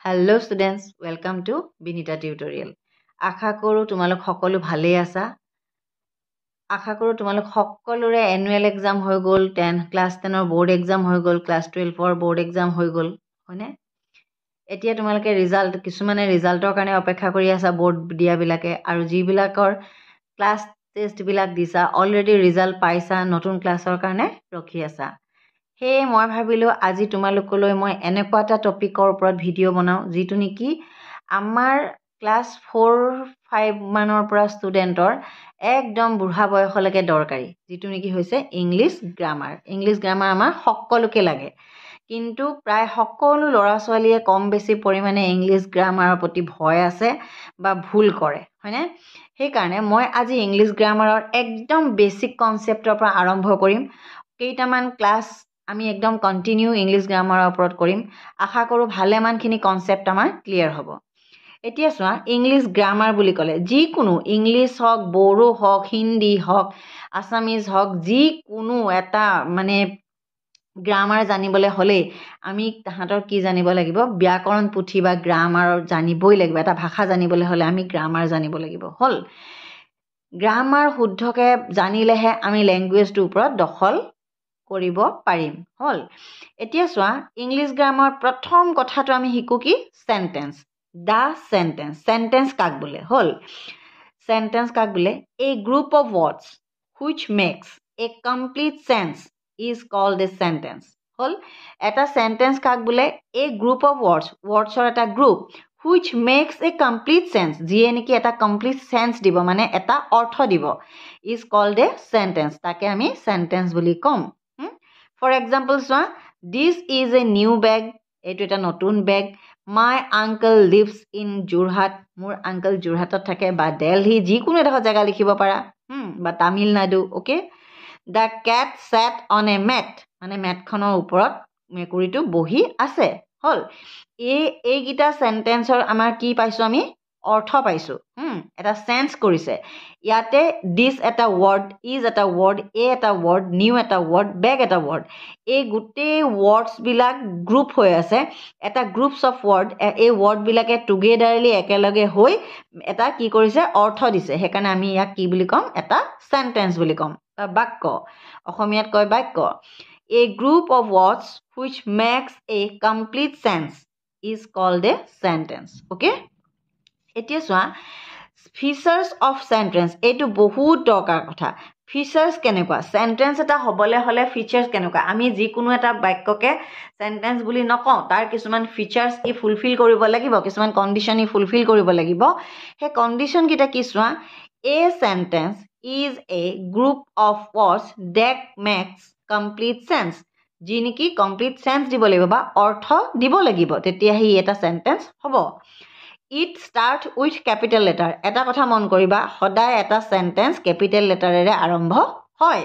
Hello students, welcome to Binita Tutorial. আশা কৰো তোমালোক সকলো ভালেই আছা। আশা কৰো তোমালোক সকলোৰে এনুৱেল এক্সাম হৈ গ'ল, ক্লাছ 10 ৰ বোৰ্ড এক্সাম হৈ গ'ল, ক্লাছ 12 ৰ বোৰ্ড এক্সাম হৈ গ'ল, হয়নে? এতিয়া তোমালোকে কিছুমানে ৰিজাল্টৰ কাৰণে অপেক্ষা কৰি আছা বোৰ্ড দিয়াবিলাকে, আৰু যিবিলাকৰ ক্লাছ টেষ্টবিলাক দিছা অলৰেডি ৰিজাল্ট পাইছা, নতুন ক্লাছৰ কাৰণে ৰখি আছা। সেয়ে মই ভাবিলোঁ আজি তোমালোকলৈ মই এনেকুৱা এটা টপিকৰ ওপৰত ভিডিঅ' বনাওঁ যিটো নেকি আমাৰ ক্লাছ 4-5 মানৰ পৰা ষ্টুডেণ্টৰ একদম বুঢ়া বয়সলৈকে দৰকাৰী, যিটো নেকি হৈছে ইংলিছ গ্ৰামাৰ। ইংলিছ গ্ৰামাৰ আমাৰ সকলোকে লাগে, কিন্তু প্ৰায় সকলো ল'ৰা ছোৱালীয়ে কম বেছি পৰিমাণে ইংলিছ গ্ৰামাৰৰ প্ৰতি ভয় আছে বা ভুল কৰে, হয়নে? সেইকাৰণে মই আজি ইংলিছ গ্ৰামাৰৰ একদম বেছিক কনচেপ্টৰ পৰা আৰম্ভ কৰিম। কেইটামান ক্লাছ আমি একদম কণ্টিনিউ ইংলিছ গ্ৰামাৰৰ ওপৰত কৰিম। আশা কৰোঁ ভালেমানখিনি কনচেপ্ট আমাৰ ক্লিয়াৰ হ'ব। এতিয়া চোৱা, ইংলিছ গ্ৰামাৰ বুলি ক'লে যিকোনো ইংলিছ হওক, বড়ো হওক, হিন্দী হওক, আছামিজ হওক, যিকোনো এটা গ্ৰামাৰ জানিবলৈ হ'লেই আমি তাহাঁতৰ কি জানিব লাগিব? ব্যাকৰণ পুথি বা গ্ৰামাৰ জানিবই লাগিব। এটা ভাষা জানিবলৈ হ'লে আমি গ্ৰামাৰ জানিব লাগিব। হ'ল, গ্ৰামাৰ শুদ্ধকৈ জানিলেহে আমি লেংগুৱেজটোৰ ওপৰত দখল কৰিব পাৰিম। হ'ল, এতিয়া চোৱা, ইংলিছ গ্ৰামাৰ প্ৰথম কথাটো আমি শিকোঁ কি? চেণ্টেন্স। The sentence. চেণ্টেন্স কাক বোলে? হ'ল, চেণ্টেন্স কাক বোলে? A group of words which makes a complete sense is called a sentence. হ'ল, এটা চেণ্টেন্স কাক বোলে? এ গ্ৰুপ অফ ৱৰ্ডছৰ এটা group which makes a complete sense, যিয়ে নেকি এটা কমপ্লিট চেন্স দিব, মানে এটা অৰ্থ দিব, ইজ কল্ড এ চেণ্টেন্স। তাকে আমি চেণ্টেন্স বুলি ক'ম। ফৰ এক্সাম্পল চোৱা, দিছ ইজ এ নিউ বেগ, এইটো এটা নতুন বেগ। মাই আংকল লিভছ ইন যোৰহাট, মোৰ আংকল যোৰহাটত থাকে, বা দেলহি, যিকোনো এডোখৰ জেগা লিখিব পাৰা, বা Tamil Nadu. Okay, the cat sat on a mat, মানে মেটখনৰ ওপৰত মেকুৰীটো বহি আছে। হ'ল, এইকেইটা চেণ্টেন্সৰ আমাৰ কি পাইছোঁ? আমি অৰ্থ পাইছোঁ, এটা চেন্স কৰিছে। ইয়াতে দিছ এটা ৱৰ্ড, ইজ এটা ৱৰ্ড, এ এটা ৱৰ্ড, নিউ এটা ৱৰ্ড, বেগ এটা ৱৰ্ড, এই গোটেই ৱৰ্ডছবিলাক গ্ৰুপ হৈ আছে, এটা গ্ৰুপছ অফ ৱৰ্ড। এই ৱৰ্ডবিলাকে টুগেডাৰলি একেলগে হৈ এটা কি কৰিছে? অৰ্থ দিছে। সেইকাৰণে আমি ইয়াক কি বুলি ক'ম? এটা চেণ্টেন্স বুলি ক'ম, বা বাক্য। অসমীয়াত কয় বাক্য। A group of words which makes a complete sense is called a sentence. Okay, এতিয়া চোৱা, ফিচাৰ্ছ অফ চেণ্টেন্স, এইটো বহুত দৰকাৰ কথা। ফিচাৰ্ছ কেনেকুৱা? চেণ্টেন্স এটা হ'বলৈ হ'লে ফিচাৰ্ছ কেনেকুৱা? আমি যিকোনো এটা বাক্যকে চেণ্টেন্স বুলি নকওঁ, তাৰ কিছুমান ফিচাৰ্ছ ই ফুলফিল কৰিব লাগিব, কিছুমান কণ্ডিশ্যন ই ফুলফিল কৰিব লাগিব। সেই কণ্ডিশ্যনকেইটা কি? চোৱা, a sentence is a group of words that makes complete sense, যি নেকি কমপ্লিট চেন্স দিব লাগিব বা অৰ্থ দিব লাগিব, তেতিয়াহে ই এটা চেণ্টেন্স হ'ব। It start with capital letter. এটা কথা মন কৰিবা, সদায় এটা চেণ্টেন্স কেপিটেল লেটাৰেৰে আৰম্ভ হয়।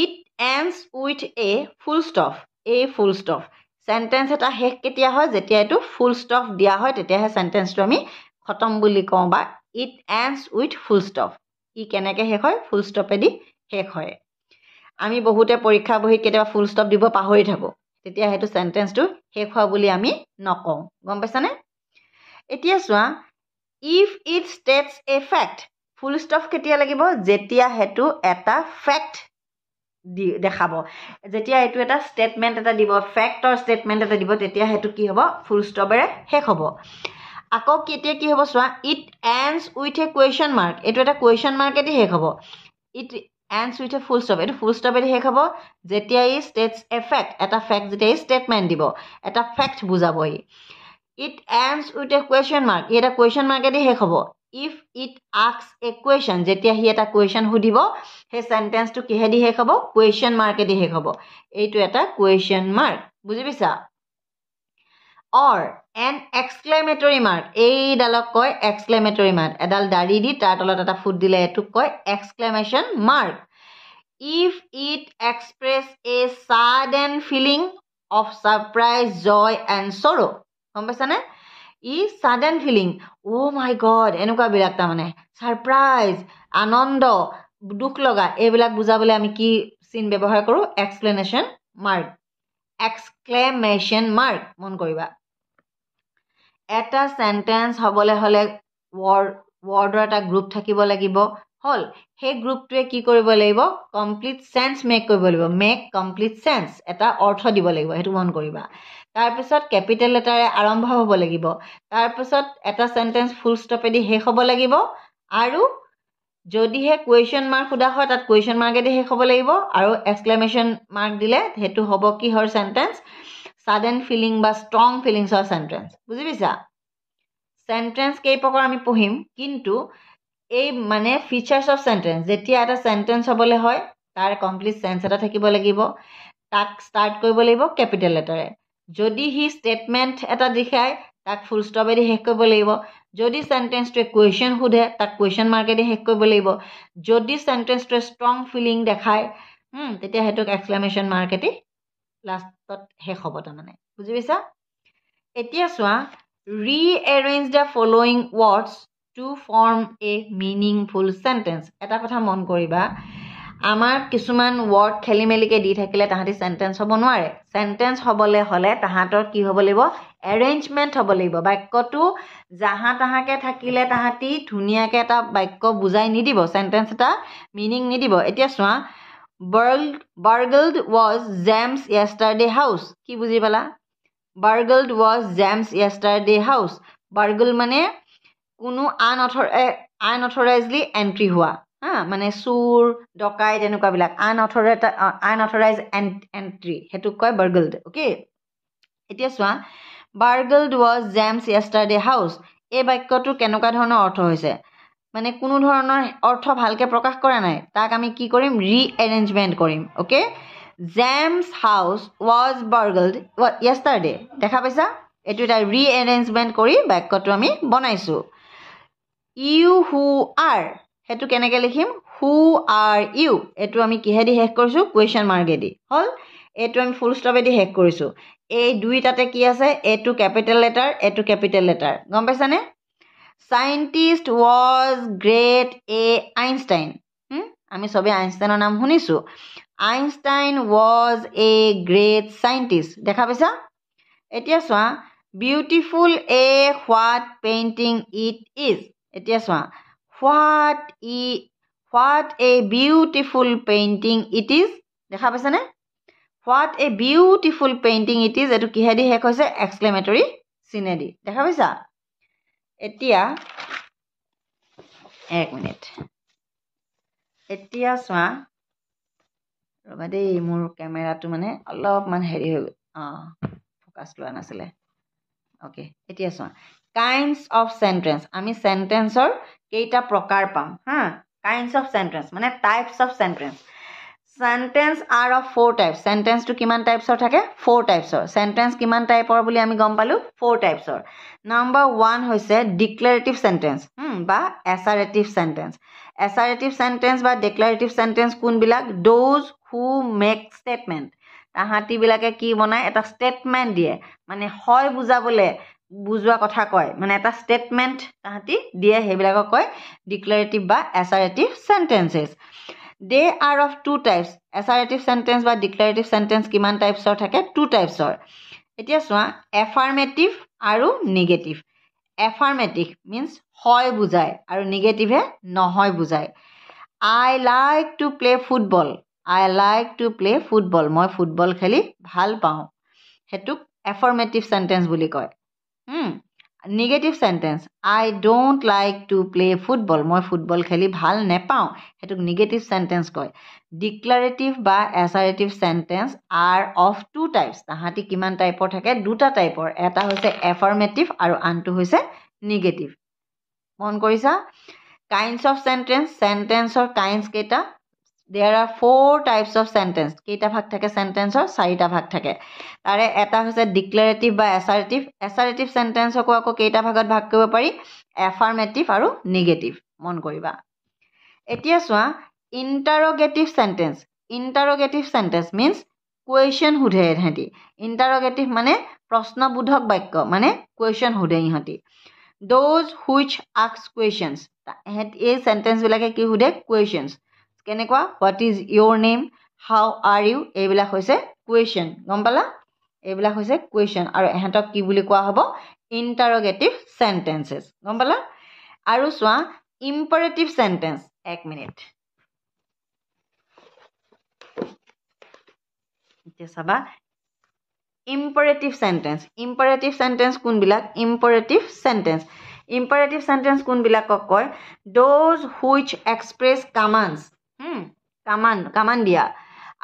It ends with a full stop. এই ফুল ষ্টপ, চেণ্টেন্স এটা শেষ কেতিয়া হয়? যেতিয়া এইটো ফুল ষ্টপ দিয়া হয়, তেতিয়াহে চেণ্টেন্সটো আমি খতম বুলি কওঁ, বা it ends with full stop. ই কেনেকৈ শেষ হয়? ফুল ষ্টপেদি শেষ হয়। আমি বহুতে পৰীক্ষা বহীত কেতিয়াবা ফুল ষ্টপ দিব পাহৰি থাকোঁ, তেতিয়া সেইটো চেণ্টেন্সটো শেষ হোৱা বুলি আমি নকওঁ। গম পাইছানে? এতিয়া চোৱা, if it states a fact, full stop কেতিয়া লাগিব? যেতিয়া সেইটো এটা ফেক্ট দেখাব, যেতিয়া এইটো এটা ষ্টেটমেণ্ট এটা দিব, ফেক্টৰ ষ্টেটমেণ্ট এটা দিব, তেতিয়া সেইটো কি হ'ব? ফুল ষ্টপেৰে শেষ হ'ব। আকৌ কেতিয়া কি হ'ব? চোৱা, it ends with a question mark, এইটো এটা কুৱেশ্যন মাৰ্কেদি শেষ হ'ব। It ends with a full stop, এইটো ফুল ষ্টপেদি শেষ হ'ব যেতিয়া ই ষ্টেটছ এ ফেক্ট, এটা ফেক্ট যেতিয়া ই ষ্টেটমেণ্ট দিব, এটা ফেক্ট বুজাব ই। It ends with a question mark, ই এটা কুৱেশ্যন মাৰ্কেদি শেষ হ'ব। If it asks a question, যেতিয়া সি এটা কুৱেশ্যন সুধিব, সেই চেণ্টেন্সটো কিহেদি শেষ হ'ব? কুৱেশ্যন মাৰ্কেদি শেষ হ'ব। এইটো এটা কুৱেশ্যন মাৰ্ক, বুজি পাইছা? অৰ এন এক্সক্লেমেটৰী মাৰ্ক, এইডালক কয় এক্সক্লেমেটৰী মাৰ্ক। এডাল দাড়ি দি তাৰ তলত এটা ফুট দিলে এইটোক কয় exclamation mark. If it express a sudden feeling of surprise, joy and sorrow. গম পাইছানে? ই sudden feeling, oh' my god, এনেকুৱাবিলাক তাৰমানে ছাৰপ্ৰাইজ, আনন্দ, দুখ লগা, এইবিলাক বুজাবলৈ আমি কি চিন ব্যৱহাৰ কৰোঁ? Exclamation mark. এক্সক্লেমেশ্যন মাৰ্ক, মন কৰিবা। এটা সেন্টেন্স হ'বলৈ হ'লে ৱৰ্ডৰ এটা গ্ৰুপ থাকিব লাগিব হ'ল সেই গ্ৰুপটোৱে কি কৰিব লাগিব কমপ্লিট সেন্স মেক কৰিব লাগিব মেক কমপ্লিট সেন্স এটা অৰ্থ দিব লাগিব সেইটো মন কৰিবা তাৰপিছত কেপিটেল লেটাৰে আৰম্ভ হ'ব লাগিব তাৰপিছত এটা সেন্টেন্স ফুল ষ্টপেদি শেষ হ'ব লাগিব আৰু যদিহে কুৱেশ্যন মাৰ্ক সোধা হয় তাত কুৱেশ্যন মাৰ্কেদি শেষ হ'ব লাগিব আৰু এক্সক্লেমেশ্যন মাৰ্ক দিলে সেইটো হ'ব কিহৰ সেন্টেন্স sudden feeling বা strong feelings of sentence বুজি পাইছা sentence কেই প্ৰকাৰ আমি পঢ়িম কিন্তু এই মানে features of sentence যেতিয়া এটা sentence হ'বলৈ হয় তাৰ complete sense এটা থাকিব লাগিব তাক start কৰিব লাগিব capital letterৰে যদি হি statement এটা দেখায় তাক full stop এদি শেষ কৰিব লাগিব যদি sentenceটোৱে question সোধে তাক question mark এদি শেষ কৰিব লাগিব যদি sentenceটোৱে strong feeling দেখায় তেতিয়া হেতুক exclamation mark এদি লাষ্টত শেষ হ'ব তাৰমানে বুজি পাইছা এতিয়া চোৱা rearrange the following words to form a meaningful sentence এটা কথা মন কৰিবা আমাৰ কিছুমান ওয়াৰ্ড খেলিমেলিকে দি থাকিলে তাহাঁতি সেন্টেন্স হ'ব নোৱাৰে সেন্টেন্স হ'বলে হলে তাহাঁতৰ কি হ'ব লাগিব এৰেঞ্জমেন্ট হ'ব লাগিব বাক্যটো জাহা তাহাকে থাকিলে তাহাঁতি ধুনিয়াকে এটা বাক্য বুজাই নিদিব সেন্টেন্স এটা মিনিং নিদিব এতিয়া চোৱা burgled was James yesterday house কি বুজি পালা burgled was James yesterday house burgle মানে কোনো unauthorizedly entry হোৱা মানে চুৰ ডকাই তেনেকুৱা বিলাক unauthorized entry হেতুক কয় burgled ওকে এতিয়া চোৱা burgled was James yesterday house এই বাক্যটো কেনেকুৱা ধৰণৰ অৰ্থ হৈছে মানে কোনো ধৰণৰ অৰ্থ ভালকে প্ৰকাশ কৰা নাই তাক আমি কি কৰিম ৰিএৰেঞ্জমেন্ট কৰিম okay James house was burgled yesterday দেখা পাইছা এটো এটা ৰিএৰেঞ্জমেন্ট কৰি বাক্যটো আমি বনাইছো you who are হেতু কেনেকৈ লিখিম who are you এটো আমি কিহেদি শেষ কৰিছো question mark এদি হল এটো আমি ফুল ষ্টপ এদি শেষ কৰিছো এই দুইটাতে কি আছে এটো ক্যাপিটাল লেটাৰ এটো ক্যাপিটাল লেটাৰ গম পাইছানে scientist was great a Einstein আমি সবে আইনষ্টাইনৰ নাম শুনিছো Einstein was a great scientist দেখা পাইছা এতিয়া চোৱা beautiful a what painting it is এতিয়া চোৱা what a beautiful painting it is দেখা পাইছানে what a beautiful painting it is এটো কিহেদি শেষ হৈছে এক্সক্লেমেটৰী চিনেদি দেখা পাইছা এতিয়া এক মিনিট এতিয়া চোৱা ৰবা দেই মোৰ ক্যামেৰাটো মানে অলপমান হেৰি হৈ ফোকাস লোৱা নাছিলে ওকে এতিয়া চোৱা kinds of sentence আমি সেন্টেন্সৰ কেইটা প্ৰকাৰ পাম kinds of sentence মানে types of sentence sentence are of four types sentence to কিমান টাইপছৰ থাকে four টাইপছৰ sentence কিমান টাইপৰ বুলি আমি গম পালো four টাইপছৰ number 1 হৈছে declarative sentence বা assertive sentence assertive sentence বা declarative sentence কোনবিলাক those who make statement তাহাঁতি বিলাকে কি বনায় এটা statement দিয়ে মানে হয় বুজাবলে বুজোৱা কথা কয় মানে এটা statement তাহাঁতি দিয়ে হেবিলাকক কয় declarative বা assertive sentences they are of two types assertive sentence বা declarative sentence কিমান টাইপছৰ থাকে two টাইপছৰ এতিয়া চোৱা affirmative আৰু negative affirmative means হয় বুজায় আৰু negative হে নহয় বুজায় I like to play football I like to play football মই ফুটবল খেলি ভাল পাওঁ হেতুক affirmative sentence বুলি কয় negative sentence I don't like to play football মই ফুটবল খেলি ভাল নেপাওঁ হেতুক negative sentence কয় declarative বা assertive sentence are of two types তাহাঁতি কিমান টাইপৰ থাকে দুটা টাইপৰ এটা হৈছে affirmative আৰু আনটো হৈছে negative মন কৰিছা kinds of sentence or kinds কেইটা there are four types of sentence কেইটা ভাগ থাকে sentenceৰ চাৰিটা ভাগ থাকে তাৰে এটা হৈছে declarative বা assertive sentence আকৌ কেইটা ভাগত ভাগ কৰিব পাৰি affirmative আৰু negative মন কৰিবা এতিয়া চোৱা interrogative sentence means question সোধে ইহঁতি interrogative মানে প্ৰশ্নবোধক বাক্য মানে question সোধে ইহঁতি those which ask questions এই sentence বিলাকে কি সোধে questions কেনেকুৱা what is your name how are you এইবিলাক হৈছে question গম পালা এইবিলাক হৈছে কুৱেশ্যন আৰু এহেঁতক কি বুলি কোৱা হ'ব ইণ্টাৰগেটিভ চেণ্টেন্সেছ গম পালা আৰু চোৱা ইম্পাৰেটিভ চেণ্টেন্স 1 মিনিট এতিয়া চাবা ইম্পাৰেটিভ চেণ্টেন্স কোনবিলাক ইম্পাৰেটিভ চেণ্টেন্স কোনবিলাকক কয় দোজ হুইচ এক্সপ্ৰেছ কামাণ্ড দিয়া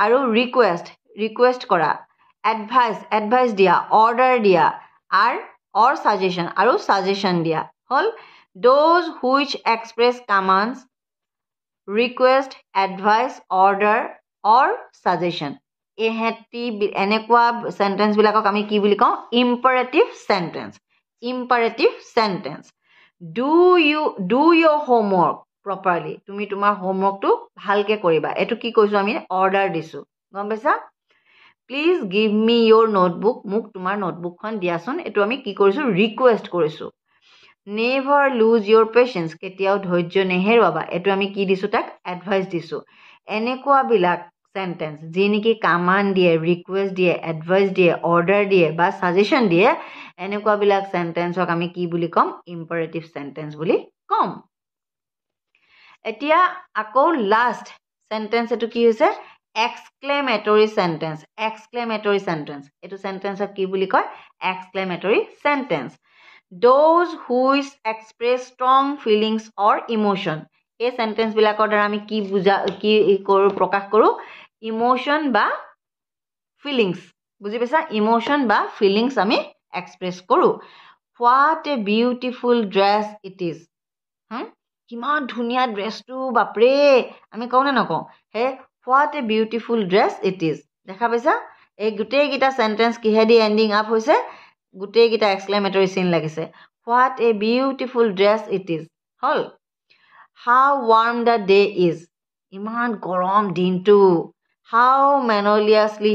আৰু ৰিকুৱেষ্ট কৰা এডভাইচ দিয়া অৰ্ডাৰ দিয়া অৰ সাজেশ্যন দিয়া হ'ল those which express commands request advice order or suggestion এহেঁতি এনেকুৱা চেণ্টেন্সবিলাকক আমি কি বুলি কওঁ imperative sentence do your homework properly তুমি তোমাৰ হোমৱৰ্কটো ভালকে কৰিবা এইটো কি কৈছোঁ আমি অৰ্ডাৰ দিছোঁ গম পাইছা please give me your notebook মোক তোমাৰ নোটবুকখন দিয়াচোন এইটো আমি কি কৰিছোঁ ৰিকুৱেষ্ট কৰিছোঁ নেভাৰ লুজ ইয়ৰ পেচেন্স কেতিয়াও ধৈৰ্য নেহেৰুৱাবা এইটো আমি কি দিছোঁ তাক এডভাইচ দিছোঁ এনেকুৱাবিলাক চেণ্টেন্স যি নেকি কামাণ্ড দিয়ে ৰিকুৱেষ্ট দিয়ে এডভাইচ দিয়ে অৰ্ডাৰ দিয়ে বা সাজেশ্যন দিয়ে এনেকুৱাবিলাক চেণ্টেন্সক আমি কি বুলি ক'ম ইম্পাৰেটিভ চেণ্টেন্স বুলি ক'ম এতিয়া আকৌ লাষ্ট চেণ্টেন্স এইটো কি হৈছে এক্সক্লেমেটৰী চেণ্টেন্স এইটো চেণ্টেন্সক কি বুলি কয় exclamatory sentence those which express strong feelings or emotion এই চেণ্টেন্সবিলাকৰ দ্বাৰা আমি কি প্ৰকাশ কৰোঁ ইম'শ্যন বা ফিলিংছ বুজি পাইছা ইম'শ্যন বা ফিলিংছ আমি এক্সপ্ৰেছ কৰোঁ what a beautiful dress it is কিমান ধুনীয়া ড্ৰেছটো বাপৰে আমি কওঁ নে নকওঁ হে what a beautiful dress it is দেখা পাইছা এই গোটেইকেইটা চেণ্টেন্স কিহেদি এণ্ডিং আপ হৈছে গোটেইকেইটা এক্সক্লেমেটৰী চিন লাগিছে what a beautiful dress it is হ'ল হাউ ৱাৰ্ম দ্য ডে ইজ ইমান গৰম দিনটো হাউ মেলোডিয়াছলি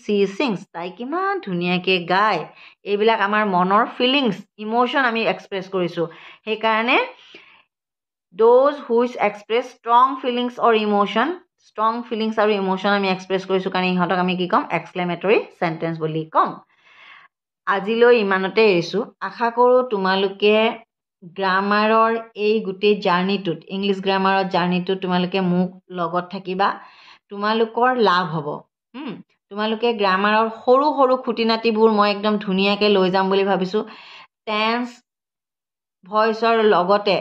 চি ছিংছ তাই কিমান ধুনীয়াকৈ গায় এইবিলাক আমাৰ মনৰ ফিলিংছ ইম'শ্যন আমি এক্সপ্ৰেছ কৰিছোঁ সেইকাৰণে those which express strong feelings আৰু ইম'শ্যন আমি এক্সপ্ৰেছ কৰিছোঁ কাৰণে ইহঁতক আমি কি ক'ম এক্সক্লেমেটৰী চেণ্টেন্স বুলি ক'ম আজিলৈ ইমানতে এৰিছোঁ আশা কৰোঁ তোমালোকে গ্ৰামাৰৰ এই গোটেই জাৰ্ণিটোত ইংলিছ গ্ৰামাৰৰ জাৰ্ণিটোত তোমালোকে মোক লগত থাকিবা তোমালোকৰ লাভ হ'ব তোমালোকে গ্ৰামাৰৰ সৰু সৰু খুটি নাতিবোৰ মই একদম ধুনীয়াকৈ লৈ যাম বুলি ভাবিছোঁ টেন্স ভইচৰ লগতে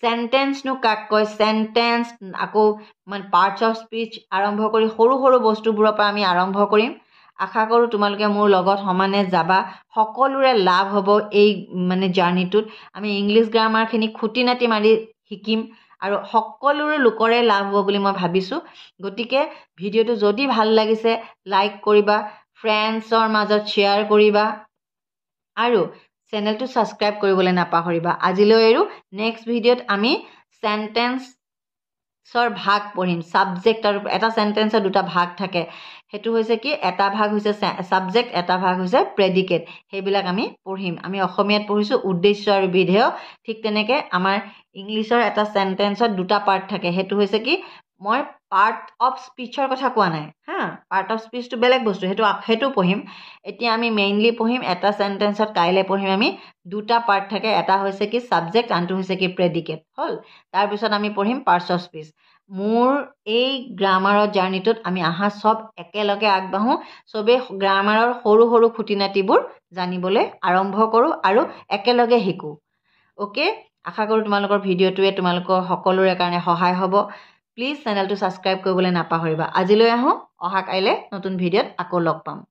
চেণ্টেন্সনো কাক কয় চেণ্টেন্স আকৌ মানে পাৰ্টছ অফ স্পীচ আৰম্ভ কৰি সৰু সৰু বস্তুবোৰৰ পৰা আমি আৰম্ভ কৰিম আশা কৰোঁ তোমালোকে মোৰ লগত সমানে যাবা সকলোৰে লাভ হ'ব এই মানে জাৰ্ণিটোত আমি ইংলিছ গ্ৰামাৰখিনি খুটি নাতি মাৰি শিকিম আৰু সকলোৰে লোকৰে লাভ হ'ব বুলি মই ভাবিছোঁ গতিকে ভিডিঅ'টো যদি ভাল লাগিছে লাইক কৰিবা ফ্ৰেণ্ডছৰ মাজত শ্বেয়াৰ কৰিবা আৰু চেনেলটো ছাবস্ক্ৰাইব কৰিবলৈ নাপাহৰিবা আজিলৈ এৰো নেক্সট ভিডিঅ'ত আমি চেণ্টেন্সৰ ভাগ পঢ়িম ছাবজেক্ট আৰু এটা চেণ্টেন্সৰ দুটা ভাগ থাকে সেইটো হৈছে কি এটা ভাগ হৈছে ছাবজেক্ট এটা ভাগ হৈছে প্ৰেডিকেট সেইবিলাক আমি পঢ়িম আমি অসমীয়াত পঢ়িছোঁ উদ্দেশ্য আৰু বিধেয় ঠিক তেনেকৈ আমাৰ ইংলিছৰ এটা চেণ্টেন্সত দুটা পাৰ্ট থাকে সেইটো হৈছে কি মই পাৰ্ট অফ স্পীচৰ কথা কোৱা নাই পাৰ্ট অফ স্পীচটো বেলেগ বস্তু সেইটো পঢ়িম এতিয়া আমি মেইনলি পঢ়িম এটা চেণ্টেন্সত কাইলৈ পঢ়িম আমি দুটা পাৰ্ট থাকে এটা হৈছে কি ছাবজেক্ট আনটো হৈছে কি প্ৰেডিকেট হ'ল তাৰপিছত আমি পঢ়িম পাৰ্টছ অফ স্পীচ মোৰ এই গ্ৰামাৰৰ জাৰ্ণিটোত আমি আহা চব একেলগে আগবাঢ়োঁ চবেই গ্ৰামাৰৰ সৰু সৰু খুটি নাতিবোৰ জানিবলৈ আৰম্ভ কৰোঁ আৰু একেলগে শিকোঁ অ'কে আশা কৰোঁ তোমালোকৰ ভিডিঅ'টোৱে তোমালোকৰ সকলোৰে কাৰণে সহায় হ'ব প্লিজ চেনেলটো ছাবস্ক্ৰাইব কৰিবলৈ নাপাহৰিবা আজিলৈ আহোঁ অহা কাইলৈ নতুন ভিডিঅ'ত আকৌ লগ পাম